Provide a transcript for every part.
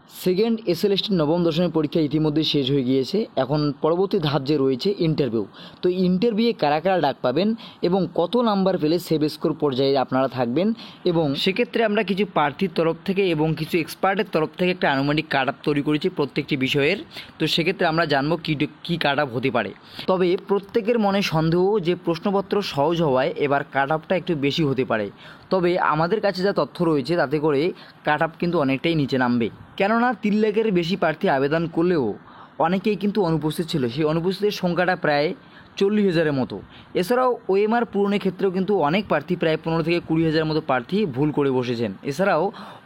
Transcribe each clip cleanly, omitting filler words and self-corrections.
Second SLST নবম দশমের পরীক্ষা ইতিমধ্যে শেষ হয়ে গিয়েছে। এখন পরবর্তী ধাপ যে রয়েছে ইন্টারভিউ। তো ইন্টারভিউয়ে কারা কারা ডাক পাবেন এবং কত নাম্বার পেলে সেভ স্কোর পর্যায়ে আপনারা থাকবেন, এবং সেক্ষেত্রে আমরা কিছু প্রার্থীর তরফ থেকে এবং কিছু এক্সপার্টের তরফ থেকে একটা আনুমানিক কাট আপ তৈরি করেছি প্রত্যেকটি বিষয়ের। তো সেক্ষেত্রে আমরা জানবো কী কাট আপ হতে পারে। তবে প্রত্যেকের মনে সন্দেহ যে প্রশ্নপত্র সহজ হওয়ায় এবার কাট আপটা একটু বেশি হতে পারে। তবে আমাদের কাছে যা তথ্য রয়েছে তাতে করে কাট আপ কিন্তু অনেকটাই নিচে নামবে, কেননা 3 লাখের বেশি প্রার্থী আবেদন করলেও অনেকেই কিন্তু অনুপস্থিত ছিল। সেই অনুপস্থিতের সংখ্যাটা প্রায় 40,000-এর মতো। এছাড়াও ওএমআর পূরণের ক্ষেত্রেও কিন্তু অনেক প্রার্থী প্রায় 15 থেকে 20,000-এর মতো প্রার্থী ভুল করে বসেছেন। এছাড়াও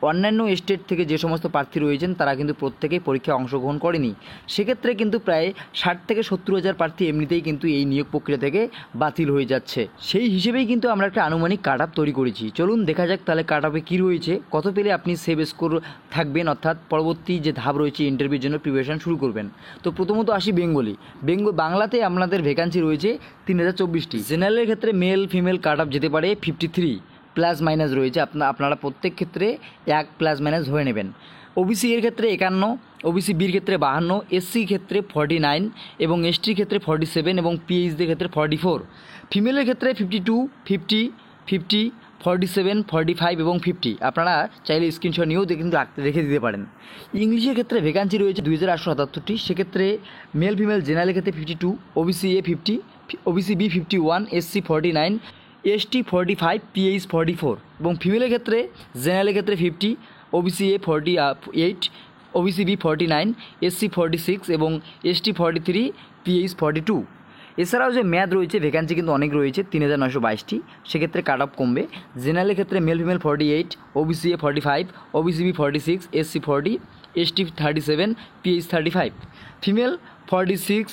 অন্যান্য স্টেট থেকে যে সমস্ত প্রার্থী রয়েছেন তারা কিন্তু প্রত্যেকেই পরীক্ষায় অংশগ্রহণ করেনি। সেক্ষেত্রে কিন্তু প্রায় 60 থেকে 70,000 প্রার্থী এমনিতেই কিন্তু এই নিয়োগ প্রক্রিয়া থেকে বাতিল হয়ে যাচ্ছে। সেই হিসেবেই কিন্তু আমরা একটা আনুমানিক কাট আপ তৈরি করেছি। চলুন দেখা যাক তাহলে কাট আপে কী রয়েছে, কত পেলে আপনি সেভ স্কোর থাকবেন, অর্থাৎ পরবর্তী যে ধাপ রয়েছে ইন্টারভিউর জন্য প্রিপারেশন শুরু করবেন। তো প্রথমত আসি বাংলাতে আপনাদের ভ্যাকান্সি রয়েছে 3024টি। জেনারেলের ক্ষেত্রে মেল ফিমেল কাট আপ যেতে পারে 53, প্লাস মাইনাস রয়েছে। আপনারা প্রত্যেক ক্ষেত্রে 1 প্লাস মাইনাস ধরে নেবেন। ওবিসি এর ক্ষেত্রে 51, ওবিসি বির ক্ষেত্রে 52, এসসি ক্ষেত্রে 49 এবং এসটির ক্ষেত্রে 47 এবং পিএইচদের ক্ষেত্রে 44। ফিমেলের ক্ষেত্রে 52, 50, 50, 47, 45 এবং 50। আপনারা চাইলে স্ক্রিনশট নিয়েও কিন্তু রেখে দিতে পারেন। ইংলিশের ক্ষেত্রে ভ্যাকান্সি রয়েছে 2877টি। সেক্ষেত্রে মেল ফিমেল জেনারেলের ক্ষেত্রে 52, OBC A 50, OBC B 51, SC 49, ST 45, PH 44 এবং ফিমেলের ক্ষেত্রে জেনারেলের ক্ষেত্রে 50, OBC A 48, OBC B 49, SC 46 এবং এসটি 43, পিএইচ 42। এছাড়াও যে ম্যাথ রয়েছে ভ্যাকান্সি কিন্তু অনেক রয়েছে 3922টি। সেক্ষেত্রে কাট অফ কমবে। জেনারেলের ক্ষেত্রে male female 48, OBC A 45, OBC B 46, SC 40, ST 37, PH 35। Female 46,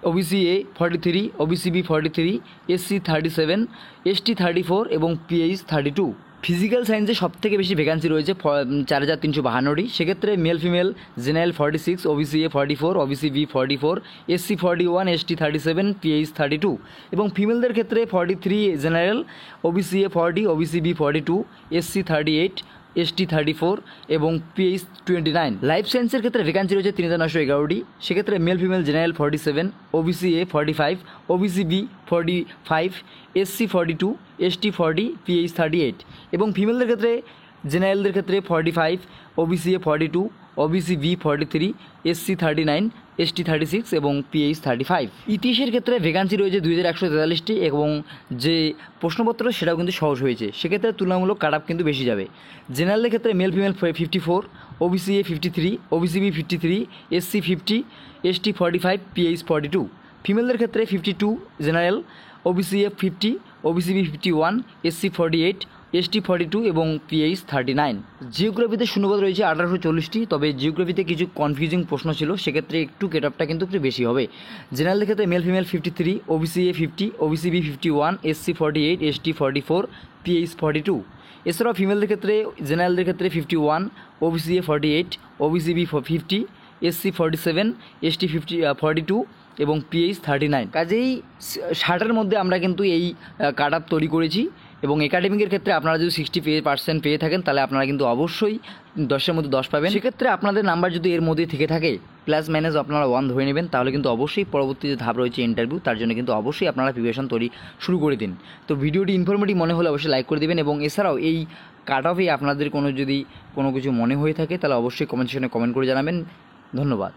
OBC A 43, OBC B 43, SC 37, ST 34 এবং পিএইচ 32। ফিজিক্যাল সায়েন্সে সবথেকে বেশি ভ্যাকান্সি রয়েছে 4352টি। সেক্ষেত্রে male female general 46, OBC A 44, OBC B 44, SC 41, ST 37, PH 32 এবং ফিমেলদের ক্ষেত্রে 43 general, OBC A 40, OBC B 42, SC 38, ST 34 এবং পিএইচ 29। লাইফ সায়েন্সের ক্ষেত্রে ভ্যাকান্সি রয়েছে 3911টি। সেক্ষেত্রে male female general 47, OBC A 45, OBC B 45, SC 42, ST 40, PH 38 এবং ফিমেলদের ক্ষেত্রে জেনারেলদের ক্ষেত্রে 45, OBC A 42, OBC B 43, SC 39, ST 36 এবং পিএইচ 35। ইতিহাসের ক্ষেত্রে ভ্যাকান্সি রয়েছে 2143টি এবং যে প্রশ্নপত্র সেটাও কিন্তু সহজ হয়েছে। সেক্ষেত্রে তুলনামূলক কাট আপ কিন্তু বেশি যাবে। জেনারেলের ক্ষেত্রে male female 54, OBC A 53, OBC B 53, SC 50, ST 45, PH 42। ফিমেলদের ক্ষেত্রে 52 general, OBC A 50, OBC B 51, SC 48, ST 42 এবং পিএইচ 39। জিওগ্রাফিতে শূন্যপদ রয়েছে 1840টি। তবে জিওগ্রাফিতে কিছু কনফিউজিং প্রশ্ন ছিল, সেক্ষেত্রে একটু কেট আপটা কিন্তু একটু বেশি হবে। জেনারেলের ক্ষেত্রে male female 53, OBC A 50, OBC B 51, SC 48, ST 44, PH 42। এছাড়াও ফিমেলদের ক্ষেত্রে জেনারেলদের ক্ষেত্রে 51, OBC A 48, OBC B 50, SC 47, ST 42 এবং পিএইচ 39। কাজেই 60-এর মধ্যে আমরা কিন্তু এই কাট আপ তৈরি করেছি। এবং একাডেমিকের ক্ষেত্রে আপনারা যদি 60% পেয়ে থাকেন তাহলে আপনারা কিন্তু অবশ্যই 10-এর মধ্যে 10 পাবেন। সেক্ষেত্রে আপনাদের নাম্বার যদি এর মধ্যে থেকে থাকে প্লাস মাইনাস আপনারা 1 ধরে নেবেন, তাহলে কিন্তু অবশ্যই পরবর্তী যে ধাপ রয়েছে ইন্টারভিউ তার জন্য কিন্তু অবশ্যই আপনারা প্রিপারেশন তৈরি শুরু করে দিন। তো ভিডিওটি ইনফরমেটিভ মনে হলে অবশ্যই লাইক করে দেবেন এবং এছাড়াও এই কাট অফে আপনাদের যদি কোনো কিছু মনে হয়ে থাকে তাহলে অবশ্যই কমেন্ট সেকশনে কমেন্ট করে জানাবেন। ধন্যবাদ।